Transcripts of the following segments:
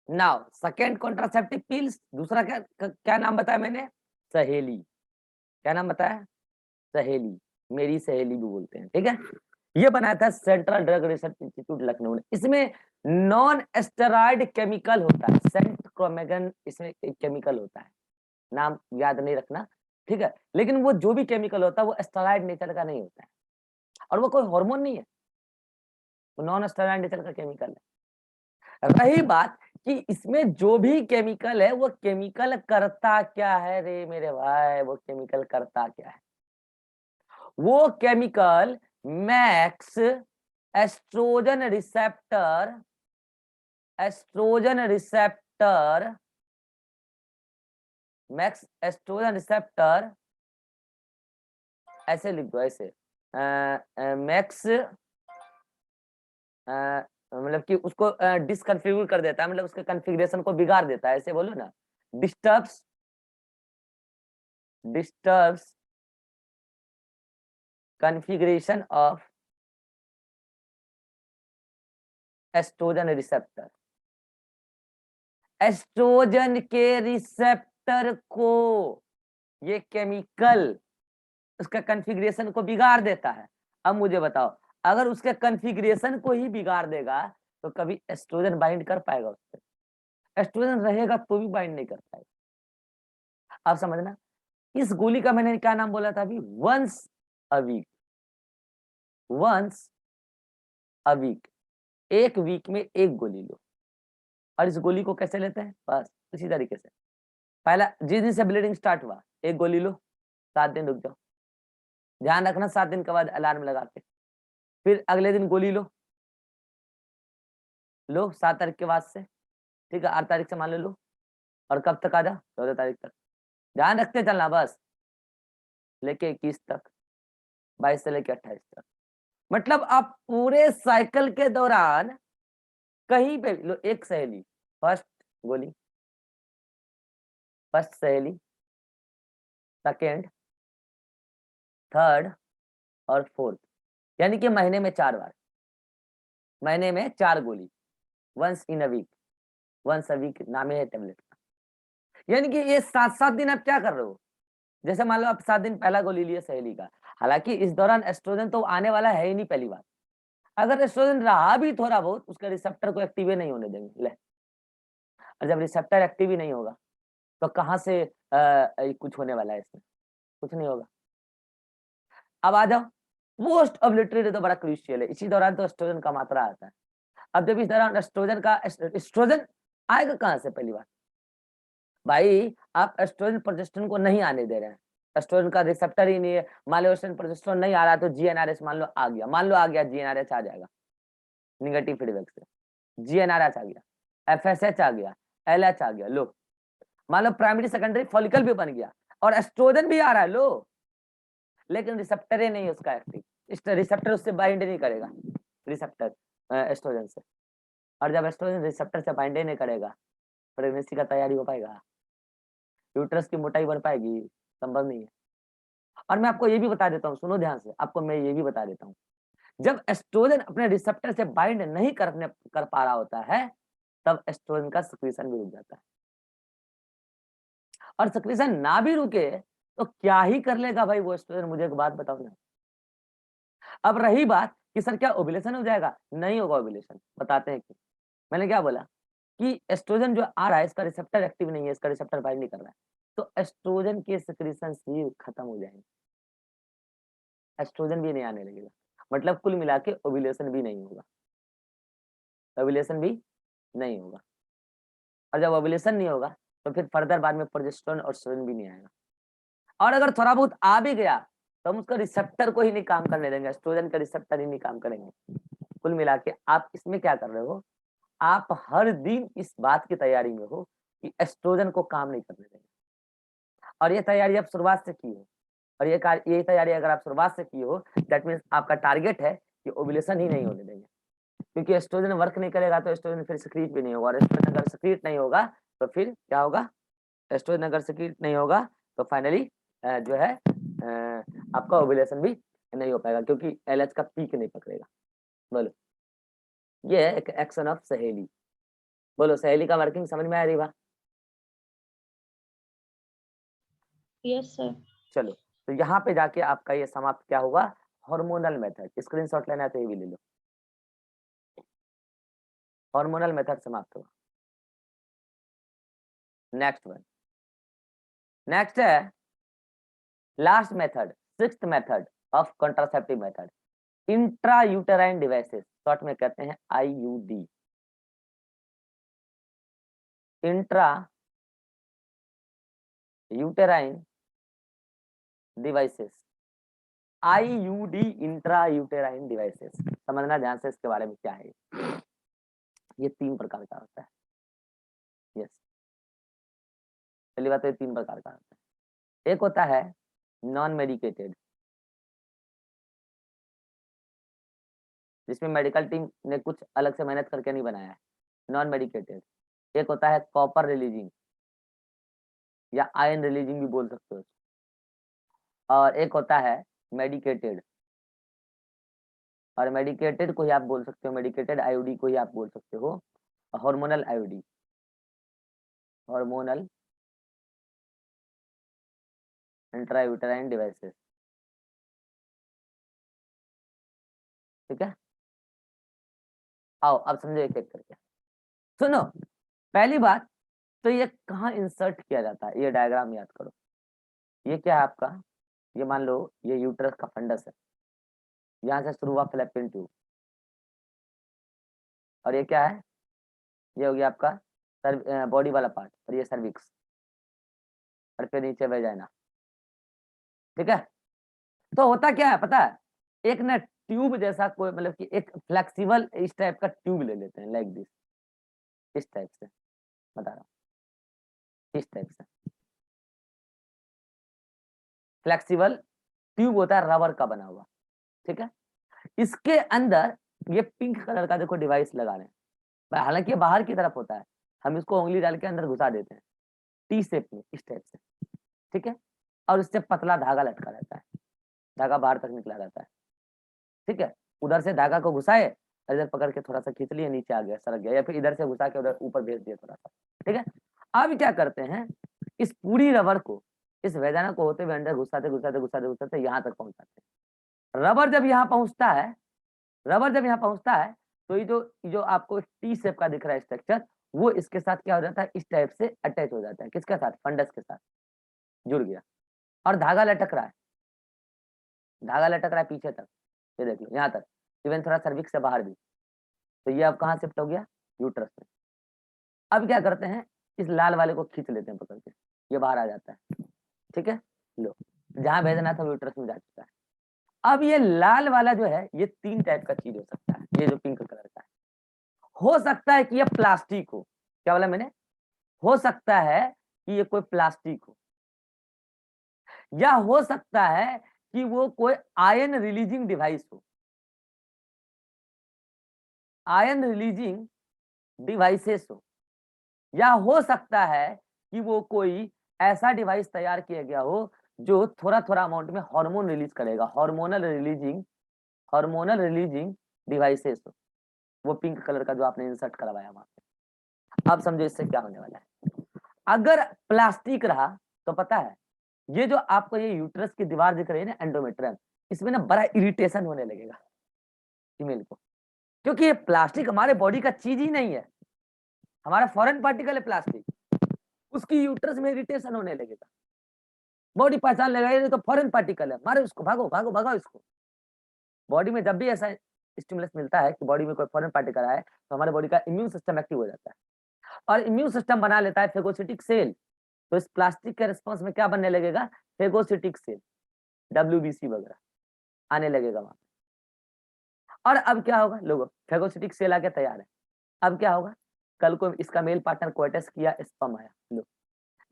Now second contraceptive pills, दूसरा क्या क्या नाम बताया मैंने? सहेली। क्या नाम बताया? सहेली, मेरी सहेली भी बोलते हैं, ठीक है। ये बनाया था central drug research institute Lucknow ने। इसमें नॉन एस्टेरॉइड केमिकल होता है, सेंट्रोमेगन इसमें एक केमिकल होता है, नाम याद नहीं रखना, ठीक है। लेकिन वो जो भी केमिकल होता है वो एस्टेरॉइड नेचर का नहीं होता है, और वो कोई हार्मोन नहीं है, वो नॉन एस्टेरॉइड नेचर का केमिकल है। रही बात कि इसमें जो भी केमिकल है वो केमिकल करता क्या है रे मेरे भाई, वो केमिकल करता क्या है? वो chemical max estrogen receptor, estrogen receptor, max estrogen receptor, ऐसे लिख दो ऐसे, मैक्स मतलब कि उसको डिसकन्फिगर कर देता है, मतलब उसके कॉन्फ़िगरेशन को बिगाड़ देता है, ऐसे बोलो ना, disturbs, disturbs configuration of estrogen receptor. Estrogen के रिसेप्टर को ये केमिकल उसका कॉन्फ़िगरेशन को बिगाड़ देता है। अब मुझे बताओ, अगर उसके कॉन्फ़िगरेशन को ही बिगाड़ देगा तो कभी एस्ट्रोजन बाइंड कर पाएगा उस पे? एस्ट्रोजन रहेगा तो भी बाइंड नहीं कर पाएगा। आप समझना, इस गोली का मैंने क्या नाम बोला था अभी? Once a week, once a week, एक वीक में एक गोली लो। और इस गोली को कैसे लेते हैं? बस इसी तरीके से, पहला जिस दिन से ब्लीडिंग स्टार्ट हुआ एक गोली लो, 7 दिन रुक जाओ, ध्यान रखना 7 दिन के बाद अलार्म लगा के, फिर अगले दिन गोली लो, लो 7 तारीख के बाद से, ठीक है, 8 तारीख से मान लो, और कब तक आ जा? 14 तारीख तक, ध्यान रखते चलना बस, लेके 21 तक, 22 से लेके 28 तक। मतलब आप पूरे साइकिल के दौरान कहीं पे भी लो, एक सहेली, फर्स्ट गोली, फर्स्ट सहेली, सेकेंड, थर्ड और फोर्थ, यानी कि महीने में 4 बार, महीने में 4 गोली, once in a week, once a week नाम है टेबलेट का। यानी कि ये 7-7 दिन आप क्या कर रहे हो? जैसे मान लो आप 7 दिन पहला गोली लिए सहेली का, हालांकि इस दौरान एस्ट्रोजन तो आने वाला है ही नहीं, पहली बात। अगर एस्ट्रोजन रहा भी थोड़ा बहुत, उसके रिसेप्टर को एक्टिव नहीं होने देंगे, ले। और जब रिसेप्टर एक्टिव ही नहीं होगा तो कहाँ से कुछ होने वाला है इसमें? कुछ नहीं होगा। अब आ जाओ, पोस्ट ओव्यूलेटरी तो बड़ा क्रूशियल है, इसी दौरान तो एस्ट्रोजन का मात्रा आता है। अब जब इस दौरान एस्ट्रोजन आएगा कहाँ से? पहली बात भाई, आप एस्ट्रोजन प्रोजेस्टेरोन को नहीं आने दे रहे हैं, एस्ट्रोजन का रिसेप्टर ही नहीं है, मान लो एस्ट्रोजन प्रोजेस्टेरोन नहीं आ रहा तो जीएनआरएच मान लो आ गया, मान लो आ गया, जीएनआरएच आ जाएगा निगेटिव फीडबैक से, जीएनआरएच आ गया, एफएसएच आ गया, एलएच आ गया, लो मान लो प्राइमरी सेकेंडरी फॉलिकल भी बन गया और एस्ट्रोजन भी आ रहा है, लो, लेकिन रिसेप्टर ही नहीं उसका एक्टिव, इस रिसेप्टर उससे बाइंड नहीं करेगा, रिसेप्टर एस्ट्रोजन से। और जब एस्ट्रोजन रिसेप्टर से बाइंड ही नहीं करेगा, प्रेगनेंसी का तैयारी हो पाएगा? यूट्रस की मोटाई बढ़ पाएगी? संभव नहीं है। और मैं आपको ये भी बता देता हूँ, सुनो ध्यान से, आपको मैं ये भी बता देता हूँ, जब एस्ट्रोजन अपने रिसेप्टर से बाइंड नहीं कर पा रहा होता है, तब एस्ट्रोजन का सिक्रीशन भी रुक जाता है। और सिक्रीशन ना भी रुके तो क्या ही कर लेगा भाई वो एस्ट्रोजन, मुझे एक बात बताओ ना। अब रही बात कि सर क्या ओव्यूलेशन हो जाएगा? नहीं होगा ओव्यूलेशन, बताते हैं कि मैंने क्या बोला कि एस्ट्रोजन जो आ रहा है इसका रिसेप्टर एक्टिव नहीं है, इसका रिसेप्टर बाइंड नहीं कर रहा है, तो एस्ट्रोजन के सिक्रीशन ही खत्म हो जाएंगे, एस्ट्रोजन भी नहीं आने लगेगा, मतलब कुल मिला के ओव्यूलेशन भी नहीं होगा, ओव्यूलेशन भी नहीं होगा। और जब ओव्यूलेशन नहीं होगा तो फिर फर्दर बाद में प्रोजेस्टेरोन और एस्ट्रोजन भी नहीं आएगा। और अगर थोड़ा बहुत आ भी गया तो हम उसका रिसेप्टर को ही नहीं काम करने देंगे, एस्ट्रोजन का रिसेप्टर ही नहीं काम करेंगे। कुल मिला के आप इसमें क्या कर रहे हो, आप हर दिन इस बात की तैयारी में हो कि एस्ट्रोजन को काम नहीं करने देंगे। और ये तैयारी आप शुरुआत से की हो, और ये तैयारी अगर आप शुरुआत से की हो, दैट मीन्स आपका टारगेट है कि ओव्यूलेशन ही नहीं होने देंगे, क्योंकि एस्ट्रोजन वर्क नहीं करेगा तो एस्ट्रोजन फिर सिक्रीट भी नहीं होगा, और एस्ट्रोजन अगर सिक्रीट नहीं होगा तो फिर क्या होगा? एस्ट्रोजन अगर सिक्रीट नहीं होगा तो फाइनली जो है आपका ओव्यूलेशन भी नहीं हो पाएगा, क्योंकि एलएच का पीक नहीं पकड़ेगा। बोलो, ये है एक एक्शन ऑफ सहेली। बोलो सहेली का वर्किंग समझ में आ रही बा? Yes sir. चलो, तो यहाँ पे जाके आपका ये समाप्त क्या हुआ? Hormonal method. स्क्रीनशॉट लेना है तो ये भी ले लो। हार्मोनल मेथड समाप्त हुआ। नेक्स्ट वन, नेक्स्ट है last method, sixth method of contraceptive method, intra uterine devices, short में कहते हैं IUD. Intra uterine devices, IUD, intra uterine devices. समझना ध्यान से इसके बारे में क्या है। ये 3 प्रकार का होता है। यस, पहली बात तो ये 3 प्रकार का होता है। एक होता है नॉन मेडिकेटेड, जिसमें मेडिकल टीम ने कुछ अलग से मेहनत करके नहीं बनाया है, नॉन मेडिकेटेड। एक होता है कॉपर रिलीजिंग या आयन रिलीजिंग भी बोल सकते हो, और एक होता है मेडिकेटेड। और मेडिकेटेड को ही आप बोल सकते हो, मेडिकेटेड आईओडी को ही आप बोल सकते हो hormonal IOD, hormonal intrauterine devices. ठीक है, आओ अब समझो एक एक करके। सुनो, पहली बात तो ये कहाँ इंसर्ट किया जाता है, ये डायग्राम याद करो। ये क्या है आपका? ये मान लो ये यूट्रस का फंडस है, यहाँ से शुरू हुआ फैलोपियन ट्यूब, और ये क्या है? ये हो गया आपका बॉडी वाला पार्ट, और ये सर्विक्स, और फिर नीचे वेजाइना। ठीक है, तो होता क्या है पता है? एक ना ट्यूब जैसा कोई, मतलब कि एक फ्लेक्सिबल इस टाइप का ट्यूब ले लेते हैं, लाइक दिस, इस टाइप से बता रहा हूँ, इस टाइप से फ्लेक्सिबल ट्यूब होता है, रबर का बना हुआ। ठीक है, इसके अंदर ये पिंक कलर का देखो डिवाइस लगा रहे हैं, हालांकि ये बाहर की तरफ होता है, हम इसको उंगली डाल के अंदर घुसा देते हैं टी शेप में, इस टाइप से। ठीक है, और इससे पतला धागा लटका रहता है, धागा बाहर तक निकला रहता है। ठीक है, उधर से धागा को घुसाए, इधर पकड़ के थोड़ा सा खींच लिए, नीचे आ गया, सरक गया, या फिर इधर से घुसा के उधर ऊपर भेज दिया थोड़ा सा। ठीक है, अब क्या करते हैं, इस पूरी रबर को, इस वेजाना को होते हुए अंदर घुसाते घुसाते घुसाते घुसाते यहाँ तक पहुंचाते हैं। रबर जब यहाँ पहुंचता है, रबर जब यहाँ पहुंचता है, तो ये जो आपको टी शेप का दिख रहा है स्ट्रक्चर, वो इसके साथ क्या हो जाता है, इस टाइप से अटैच हो जाता है। किसके साथ? फंडस के साथ जुड़ गया, और धागा लटक रहा है, धागा लटक रहा है पीछे तक, ये देख लो यहाँ तक, इवन थोड़ा सर्विक्स से बाहर भी। तो ये अब कहाँ शिफ्ट हो गया? यूट्रस में। अब क्या करते हैं, इस लाल वाले को खींच लेते हैं पकड़ के, ये बाहर आ जाता है। ठीक है, लो, जहां भेजना था वो यूट्रस में जा चुका है। अब ये लाल वाला जो है, ये 3 टाइप का चीज हो सकता है। ये जो पिंक कलर का है, हो सकता है कि ये प्लास्टिक हो, क्या बोला मैंने? हो सकता है कि ये कोई प्लास्टिक हो, या हो सकता है कि वो कोई आयन रिलीजिंग डिवाइस हो, आयन रिलीजिंग डिवाइसेस हो, या हो सकता है कि वो कोई ऐसा डिवाइस तैयार किया गया हो जो थोड़ा थोड़ा अमाउंट में हार्मोन रिलीज करेगा, हार्मोनल रिलीजिंग डिवाइसेस हो, वो पिंक कलर का जो आपने इंसर्ट करवाया वहां पे। अब समझो इससे क्या होने वाला है। अगर प्लास्टिक रहा तो पता है, ये जो आपको ये यूट्रस की दीवार दिख रही है ना, एंडोमेट्रियम, इसमें ना बड़ा इरिटेशन होने लगेगा फीमेल को, क्योंकि ये प्लास्टिक हमारे बॉडी का चीज ही नहीं है, हमारा फॉरेन पार्टिकल है प्लास्टिक, उसकी यूट्रस में इरिटेशन होने लगेगा, बॉडी पहचान लेगा ये तो फॉरेन पार्टिकल है, मारो इसको, भागो भागो भगाओ इसको। बॉडी में जब भी ऐसा स्टिमुलस मिलता है कि बॉडी में कोई फॉरेन पार्टिकल आए, तो हमारे बॉडी का इम्यून सिस्टम एक्टिव हो जाता है, और इम्यून सिस्टम बना लेता है फेगोसिटिक सेल। तो इस प्लास्टिक के रिस्पॉन्स में क्या बनने लगेगा? फेगोसिटिक सेल, डब्ल्यूबीसी वगैरह आने लगेगा वहां। और अब क्या होगा, लोगों, फेगोसिटिक सेल आके तैयार है। अब क्या होगा, कल को इसका मेल पार्टनर कोएटस किया, स्पर्म आया, लो,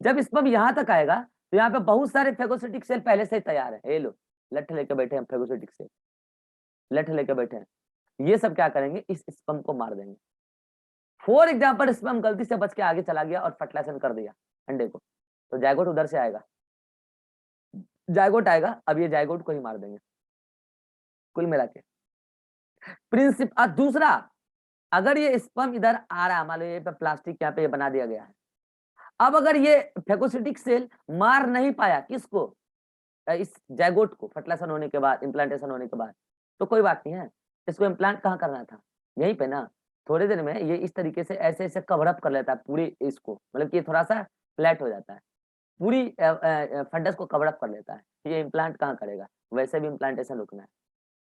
जब स्पर्म यहाँ तक आएगा तो यहाँ पे बहुत सारे फेगोसिटिक सेल पहले से ही तैयार है, ये लो, लठ लेके बैठे हैं फेगोसिटिक सेल, लठ लेके बैठे हैं, ये सब क्या करेंगे, इस स्पर्म को मार देंगे। फॉर एग्जाम्पल स्पर्म गलती से बच के आगे चला गया और फर्टिलाइजेशन कर दिया अंडे को, तो जायगोट उधर से आएगा, जायगोट आएगा, अब ये जायगोट को ही मार देंगे कुल मिला के। प्रिंसिप दूसरा, अगर ये स्पर्म इधर आ रहा है, मान लो ये प्लास्टिक यहाँ पे ये बना दिया गया है, अब अगर ये फेगोसिटिक सेल मार नहीं पाया किसको, इस जायगोट को, फर्टिलाइजेशन होने के बाद, इम्प्लांटेशन होने के बाद, तो कोई बात नहीं है, इसको इम्प्लांट कहाँ करना था, यहीं पे ना। थोड़े दिन में ये इस तरीके से ऐसे ऐसे कवर अप कर लेता है पूरी इसको, मतलब कि थोड़ा सा फ्लैट हो जाता है, पूरी फंडस को कवर अप कर लेता है, ये इम्प्लांट कहाँ करेगा, वैसे भी इम्प्लांटेशन रुकना है।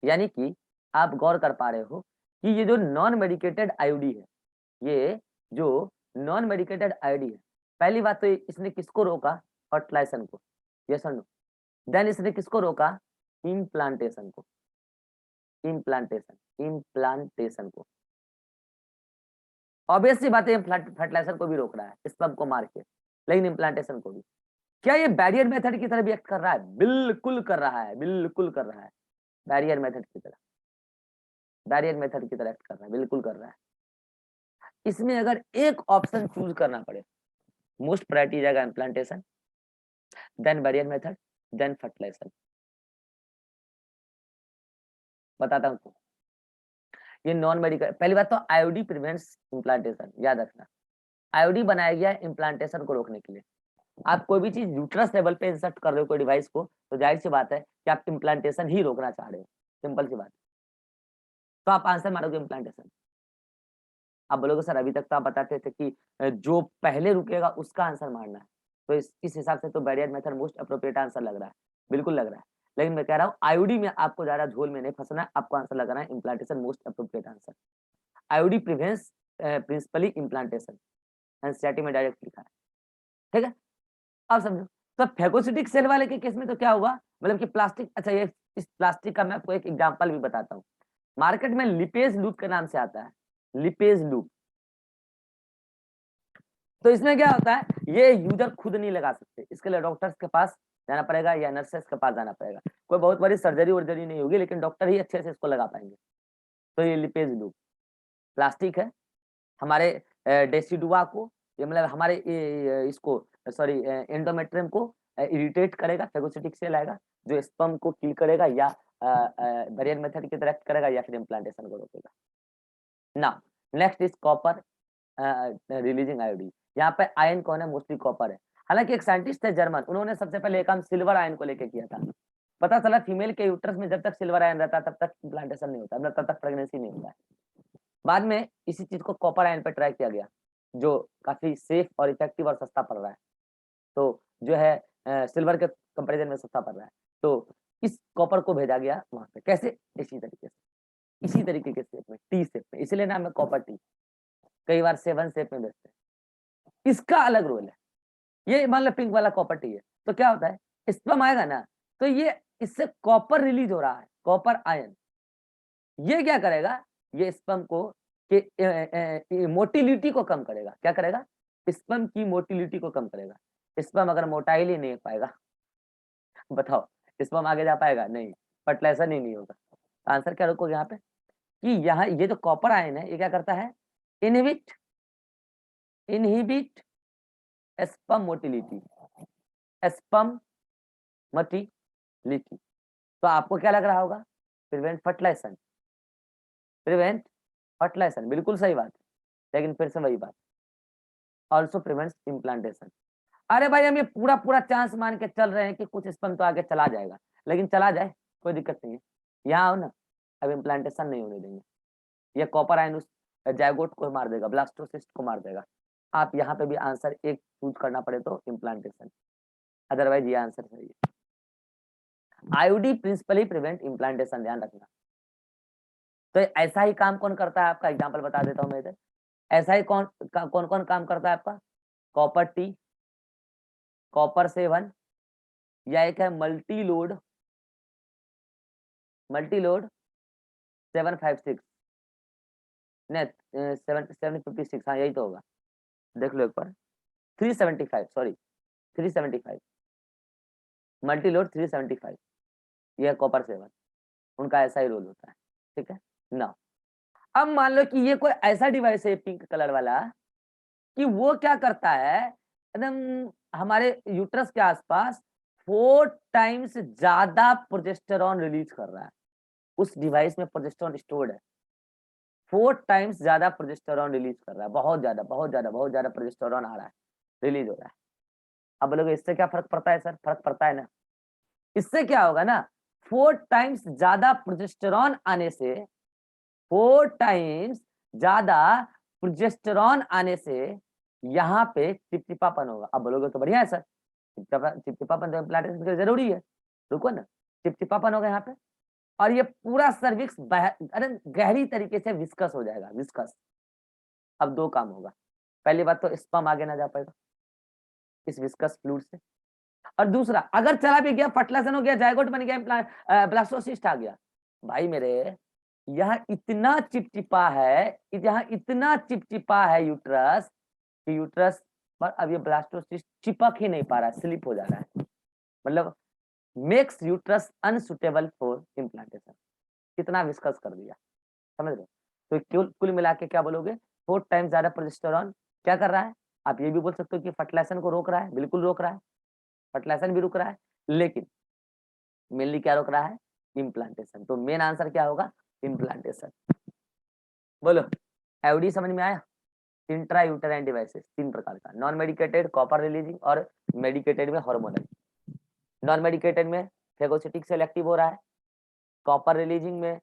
यानी कि आप गौर कर पा रहे हो कि ये जो नॉन मेडिकेटेड आईओडी है, ये जो नॉन मेडिकेटेड आईओडी है, पहली बात तो इसने किसको रोका, फर्टिलाइजेशन को, यस और नो। देन इसने किसको रोका, इम्प्लांटेशन को, इम्प्लांटेशन को। ऑब्वियस सी बात है, फर्टिलाइजेशन को भी रोक रहा है स्पर्म को मार के, लेकिन इम्प्लांटेशन को भी। क्या ये बैरियर मेथड की तरह भी एक्ट कर रहा है, बिल्कुल कर रहा है, बिल्कुल कर रहा है, बैरियर मेथड की तरह, बैरियर मेथड की तरह एक्ट कर रहा है, बिल्कुल कर रहा है। इसमें अगर एक ऑप्शन चूज करना पड़े, मोस्ट प्रायोरिटी जाएगा implantation, then barrier method, then fertilization. बताता हूँ ये नॉन मेडिकल। पहली बात तो आईओडी प्रिवेंट्स इम्प्लांटेशन, याद रखना, आईओडी बनाया गया है इम्प्लांटेशन को रोकने के लिए। आप कोई भी चीज यूट्रस लेवल पे इंसर्ट कर रहे हो कोई डिवाइस को, तो जाहिर सी बात है कि आप इम्प्लांटेशन ही रोकना चाह रहे हो, सिंपल सी बात। तो आप आंसर मारोगे इम्प्लांटेशन। आप बोलोगे सर अभी तक तो आप बताते थे कि जो पहले रुकेगा उसका आंसर मारना है, तो इस हिसाब से तो barrier method most appropriate answer लग रहा है, बिल्कुल लग रहा है। लेकिन मैं कह रहा हूँ आईओडी में आपको ज्यादा झोल में नहीं फंसना है, आपको आंसर लगाना है implantation most appropriate answer. IOD prevents principally implantation, NCERT में डायरेक्ट लिखा है, ठीक है। अब समझो, तो फेगोसिटिक सेल वाले के केस में तो क्या हुआ, मतलब कि प्लास्टिक, अच्छा ये इस प्लास्टिक का मैं आपको एक एग्जांपल भी बताता हूँ। मार्केट में लिपेज लूप के नाम से आता है, लिपेज लूप। तो इसमें क्या होता है, ये यूजर खुद नहीं लगा सकते, इसके लिए डॉक्टर्स के पास जाना पड़ेगा या नर्सेस के पास जाना पड़ेगा। कोई बहुत बड़ी सर्जरी वर्जरी नहीं होगी, लेकिन डॉक्टर ही अच्छे से इसको लगा पाएंगे। तो ये लिपेज लूप प्लास्टिक है, हमारे डेसिडुआ को, ये मतलब हमारे इसको, सॉरी, एंडोमेट्रियम को इरिटेट करेगा, फेगोसिटिक सेल आएगा जो स्पर्म को किल करेगा, या बैरियर मेथड की तरह करेगा, या फिर इम्प्लांटेशन को रोकेगा। Now next is copper releasing iodine. यहाँ पे आयन कौन है, मोस्टली कॉपर है। हालांकि एक साइंटिस्ट है जर्मन, उन्होंने सबसे पहले काम सिल्वर आयन को लेकर किया था। पता चला फीमेल के यूट्रस में जब तक सिल्वर आयन रहता है तब तक इम्प्लांटेशन नहीं होता, तब तक प्रेगनेंसी नहीं होता है। बाद में इसी चीज को कॉपर आयन पे ट्राई किया गया, जो काफी सेफ और इफेक्टिव और सस्ता पड़ रहा है। तो जो है सिल्वर के कंपैरिजन में सस्ता पड़ रहा है, तो इस कॉपर को भेजा गया वहां पे। कैसे, इसी तरीके से, इसी तरीके के शेप में, टी शेप में, इसलिए नाम है कॉपर टी। कई बार 7 शेप में बेचते हैं। इसका अलग रोल है, ये मान लो पिंक वाला कॉपर टी है, तो क्या होता है, स्पर्म आएगा ना, तो ये इससे कॉपर रिलीज हो रहा है, कॉपर आयन। ये क्या करेगा, ये स्पर्म को कि मोटिलिटी को कम करेगा। क्या करेगा, स्पर्म की मोटिलिटी को कम करेगा। स्पर्म अगर मोटाइल ही नहीं पाएगा, बताओ स्पर्म आगे जा पाएगा नहीं, फर्टिलाइजेशन ही नहीं होगा। आंसर क्या रखोगे यहाँ पे, कि यहाँ ये जो कॉपर आयन है, ये क्या करता है, inhibit inhibit sperm motility, sperm motility. तो आपको क्या लग रहा होगा, प्रिवेंट फर्टिलाइजेशन, प्रिवेंट फर्टिलाइजेशन, बिल्कुल सही बात है। लेकिन फिर से वही बात, ऑल्सो प्रिवेंट्स इम्प्लांटेशन। अरे भाई हम ये पूरा पूरा चांस मान के चल रहे हैं कि कुछ स्पर्म तो आगे चला जाएगा, लेकिन चला जाए कोई दिक्कत नहीं है, यहाँ आओ ना, अब इम्प्लांटेशन नहीं होने देंगे। ये कॉपर आयन उस जायगोट को मार देगा, ब्लास्टोसिस्ट को मार देगा। आप यहाँ पे भी आंसर एक चूज करना पड़े तो इम्प्लांटेशन, अदरवाइज ये आंसर सही है। आईओडी प्रिंसिपली प्रिवेंट इम्प्लांटेशन, ध्यान रखना। तो ऐसा ही काम कौन करता है आपका, एग्जांपल बता देता हूँ मैं इधर। ऐसा ही कौन कौन काम करता है आपका, कॉपर टी, कॉपर 7, या एक है मल्टी लोड 756, नहीं 756, हाँ यही तो होगा, देख लो एक बार, 375, सॉरी 375, मल्टी लोड 375, यह कॉपर 7, उनका ऐसा ही रोल होता है, ठीक है ना। अब मान लो कि ये कोई ऐसा डिवाइस है पिंक कलर वाला, कि वो क्या करता है, एकदम हमारे यूट्रस के आसपास 4 टाइम्स ज्यादा प्रोजेस्टेरॉन रिलीज कर रहा है। उस डिवाइस में प्रोजेस्टेरॉन स्टोर्ड है, 4 टाइम्स ज्यादा प्रोजेस्टेरॉन रिलीज कर रहा है, बहुत ज्यादा प्रोजेस्टेरॉन आ रहा है, रिलीज हो रहा है। अब बोलोगे इससे क्या फर्क पड़ता है सर? फर्क पड़ता है ना। इससे क्या होगा ना, 4 टाइम्स ज्यादा प्रोजेस्टेरॉन आने से, 4 टाइम्स ज्यादा प्रोजेस्टेरॉन आने से यहाँ पे चिपचिपापन होगा। अब बोलोगे तो बढ़िया है सर, चिपचिपापन तो इम्प्लांटेशन के लिए जरूरी है। रुको ना, चिपचिपापन होगा यहाँ पे, और ये पूरा सर्विक्स अरे गहरी तरीके से विस्कस हो जाएगा, विस्कस। अब 2 काम होगा, पहली बात तो स्पर्म आगे ना जा पाएगा इस विस्कस फ्लूइड से, और दूसरा अगर चला भी गया, फर्टिलाइजेशन हो गया, जायगोट बन गया, ब्लास्टोसिस्ट आ गया, भाई मेरे यहाँ इतना चिपचिपा है, यहाँ इतना चिपचिपा है यूट्रस कि यूट्रस पर अब ये ब्लास्टोसिस्ट चिपक ही नहीं पा रहा है, स्लिप हो जा रहा है, मतलब makes uterus unsuitable for implantation. कितना विस्कस कर दिया, समझ रहे हो? तो कुल मिला के क्या बोलोगे, 4 टाइम्स ज्यादा प्रोजेस्टेरॉन क्या कर रहा है? आप ये भी बोल सकते हो कि फर्टिलाइजेशन को रोक रहा है, बिल्कुल रोक रहा है, फर्टिलाइजेशन भी रुक रहा है, लेकिन मेनली क्या रोक रहा है? इम्प्लांटेशन। तो मेन आंसर क्या होगा? इम्प्लांटेशन। बोलो, एवडी समझ में आया? इंट्रा यूटेराइन डिवाइसेस 3 प्रकार का, नॉन मेडिकेटेड, कॉपर रिलीजिंग, और मेडिकेटेड में हार्मोनल। नॉन मेडिकेटेड में फेगोसिटिक सेलेक्टिव हो रहा है, कॉपर रिलीजिंग में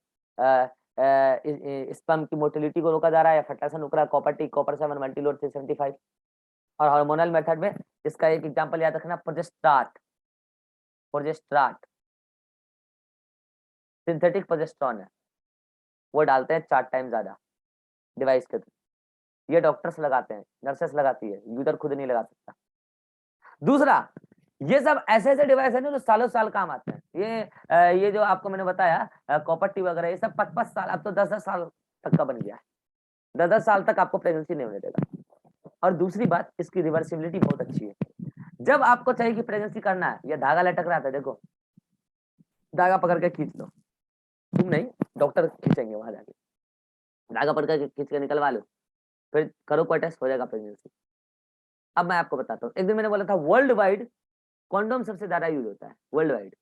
स्पर्म की मोटिलिटी को रोका जा रहा है, फर्टिलाइजेशन रुक रहा है, कॉपर टी, कॉपर 7, मल्टीलोड 375। और हार्मोनल मेथड में इसका एक एग्जांपल याद रखना, प्रोजेस्टाट, प्रोजेस्टाट सिंथेटिक प्रोजेस्टेरॉन है, वो डालते हैं 4 टाइम ज्यादा डिवाइस के थ्रू। ये डॉक्टर्स लगाते हैं, नर्सेस लगाती है, यूजर खुद नहीं लगा सकता। दूसरा, ये सब ऐसे ऐसे डिवाइस है ना जो सालों साल काम आते हैं। ये जो आपको मैंने बताया कॉपर टी वगैरह, ये सब 5-5 साल, अब तो 10-10 साल तक का बन गया है, 10-10 साल तक आपको प्रेगनेंसी नहीं होने देगा। और दूसरी बात, इसकी रिवर्सिबिलिटी बहुत अच्छी है। जब आपको चाहिए कि प्रेगनेंसी करना है, या धागा लटक रहा था, देखो धागा पकड़ के खींच लो, तुम नहीं, डॉक्टर खींचेंगे वहां जाके, धागा पकड़ के खींच के निकलवा लो, फिर करो कोई टेस्ट, हो जाएगा प्रेगनेंसी। अब मैं आपको बताता हूँ, एक दिन मैंने बोला था वर्ल्ड वाइड कॉन्डोम सबसे ज्यादा यूज होता है, वर्ल्ड वाइड।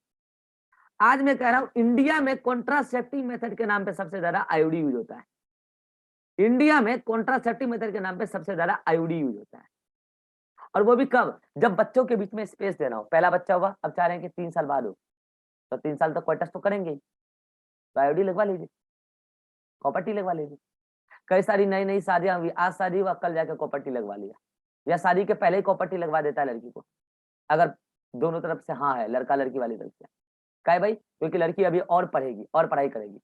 आज मैं कह रहा हूं इंडिया में कॉन्ट्रासेप्टिव मेथड के नाम पे सबसे ज्यादा आईयूडी यूज होता है। इंडिया में कॉन्ट्रासेप्टिव मेथड के नाम पे सबसे ज्यादा आईयूडी यूज होता है, और वो भी कब? जब बच्चों के बीच में स्पेस देना हो। पहला बच्चा हुआ, अब चाह रहे हैं कि 3 साल बाद हो, तो 3 साल तक कोई टेस्ट तो करेंगे ही, तो आईयूडी लगवा लीजिए, कॉपर टी लगवा लीजिए। कई सारी नई नई शादियां हुई, आज शादी हुआ, कल जाकर कॉपर टी लगवा लिया, या शादी के पहले ही कॉपर टी लगवा देता है लड़की को, अगर दोनों तरफ से हाँ है, लड़का लड़की वाली तरफ से। क्या है भाई? क्योंकि लड़की अभी और पढ़ेगी और पढ़ाई करेगी,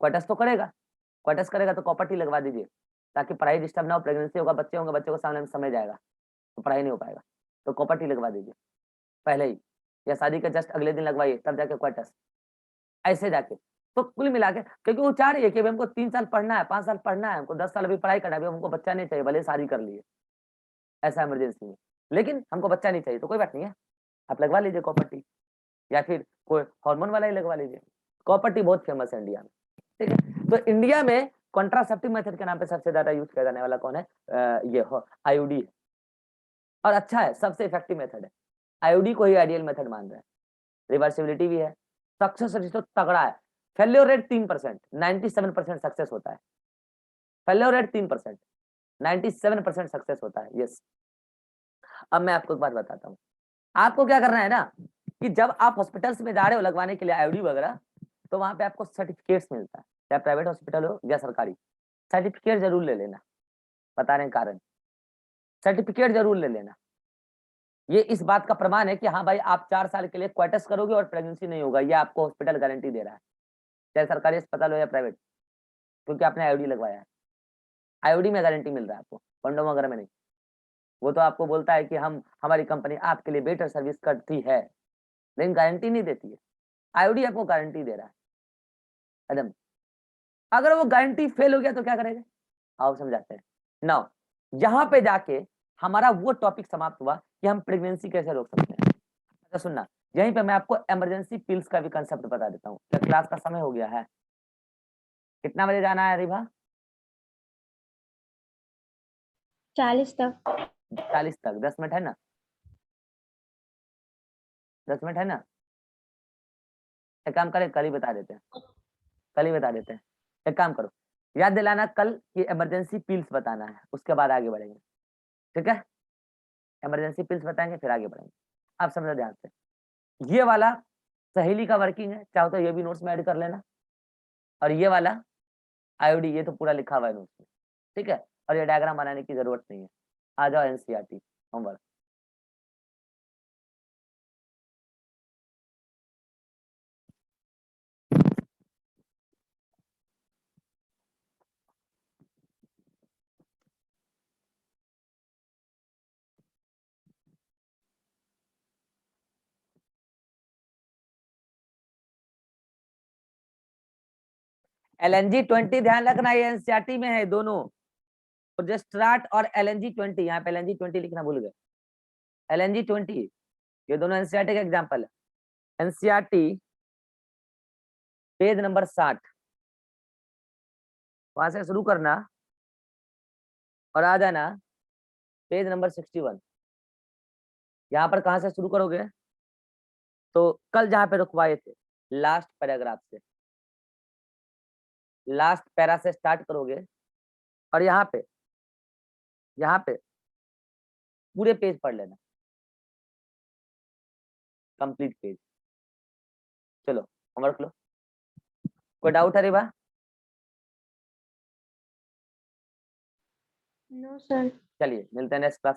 क्वार्टर्स तो करेगा, क्वार्टर्स करेगा तो कॉपर टी लगवा दीजिए, ताकि पढ़ाई डिस्टर्ब ना हो, प्रेगनेंसी होगा, बच्चे होंगे, बच्चे को सामने में समय जाएगा तो पढ़ाई नहीं हो पाएगा, तो कॉपर टी लगवा दीजिए पहले ही, या शादी के जस्ट अगले दिन लगवाइए, तब जाके क्वार्टर्स, ऐसे जाके। तो कुल मिला के, क्योंकि वो चाह रही है कि हमको 3 साल पढ़ना है, 5 साल पढ़ना है, हमको 10 साल अभी पढ़ाई करना है, अभी हमको बच्चा नहीं चाहिए, भले शादी कर लिए ऐसा इमरजेंसी में, लेकिन हमको बच्चा नहीं चाहिए, तो कोई बात नहीं है, आप लगवा लीजिए कॉपर टी, या फिर कोई हार्मोन वाला ही लगवा लीजिए। कॉपर टी बहुत फेमस है इंडिया में, ठीक है। तो इंडिया में कॉन्ट्रासेप्टिव मेथड के नाम पे सबसे ज्यादा यूज किया जाने वाला कौन है? ये आईयूडी है, और अच्छा है, सबसे इफेक्टिव मेथड है, आईयूडी को ही आइडियल मेथड मान रहे हैं। रिवर्सिबिलिटी भी है, सक्सेस रेट तो तगड़ा है, फेल्योर रेट 3%, 97% सक्सेस होता है, फेल्योर रेट 3%, 97% सक्सेस होता है, यस। अब मैं आपको एक बात बताता हूँ, आपको क्या करना है ना, कि जब आप हॉस्पिटल्स में जा रहे हो लगवाने के लिए आईयूडी वगैरह, तो वहां पे आपको सर्टिफिकेट्स मिलता है, चाहे प्राइवेट हॉस्पिटल हो या सरकारी, सर्टिफिकेट जरूर ले लेना, बता रहे हैं कारण, सर्टिफिकेट जरूर ले लेना। ये इस बात का प्रमाण है कि हाँ भाई आप 4 साल के लिए क्वार्टर्स करोगे और प्रेगनेंसी नहीं होगा, ये आपको हॉस्पिटल गारंटी दे रहा है, चाहे सरकारी अस्पताल हो या प्राइवेट, क्योंकि आपने आईयूडी लगवाया है। आईयूडी में गारंटी मिल रहा है आपको, कंडोम वगैरह में नहीं। वो तो आपको बोलता है कि हम, हमारी कंपनी आपके लिए बेटर सर्विस करती है, लेकिन गारंटी नहीं देती है। आईयूडी आपको गारंटी दे रहा है एकदम। अगर वो गारंटी फेल हो गया तो क्या करेंगे, आओ समझाते हैं। नाउ यहाँ पे जाके हमारा वो टॉपिक समाप्त हुआ कि हम प्रेगनेंसी कैसे रोक सकते हैं। अच्छा सुनना, यहीं पे मैं आपको इमरजेंसी पिल्स का भी कंसेप्ट बता देता हूँ। क्या क्लास का समय हो गया है? कितना बजे जाना है रिभा? 40 तक। 40 तक, 10 मिनट है ना, 10 मिनट है ना। एक काम करें, कल ही बता देते हैं, कल ही बता देते हैं। एक काम करो, याद दिलाना कल कि इमरजेंसी पिल्स बताना है, उसके बाद आगे बढ़ेंगे, ठीक है? इमरजेंसी पिल्स बताएंगे फिर आगे बढ़ेंगे। आप समझो ध्यान से, ये वाला सहेली का वर्किंग है, चाहो तो ये भी नोट्स में ऐड कर लेना, और ये वाला आईओडी ये तो पूरा लिखा हुआ है नोट्स में, ठीक है? और ये डायग्राम बनाने की जरूरत नहीं है। आ जाओ एनसीईआरटी होमवर्क। LNG 20 ध्यान रखना, ये एनसीईआरटी में है दोनों, प्रोजेस्टेराट और LNG 20, यहाँ पे LNG 20 लिखना भूल गए। LNG 20 ये दोनों एनसीईआरटी का एग्जाम्पल है। एनसीईआरटी पेज नंबर 60, वहां से शुरू करना और आ जाना पेज नंबर 61। यहाँ पर कहाँ से शुरू करोगे? तो कल जहाँ पे रुकवाए थे लास्ट पैराग्राफ से, लास्ट पैरा से स्टार्ट करोगे और यहाँ पे पूरे पेज पढ़ लेना, कंप्लीट पेज। चलो होमवर्क लो, कोई डाउट है रिबा? No sir. चलिए मिलते हैं नेक्स्ट क्लास।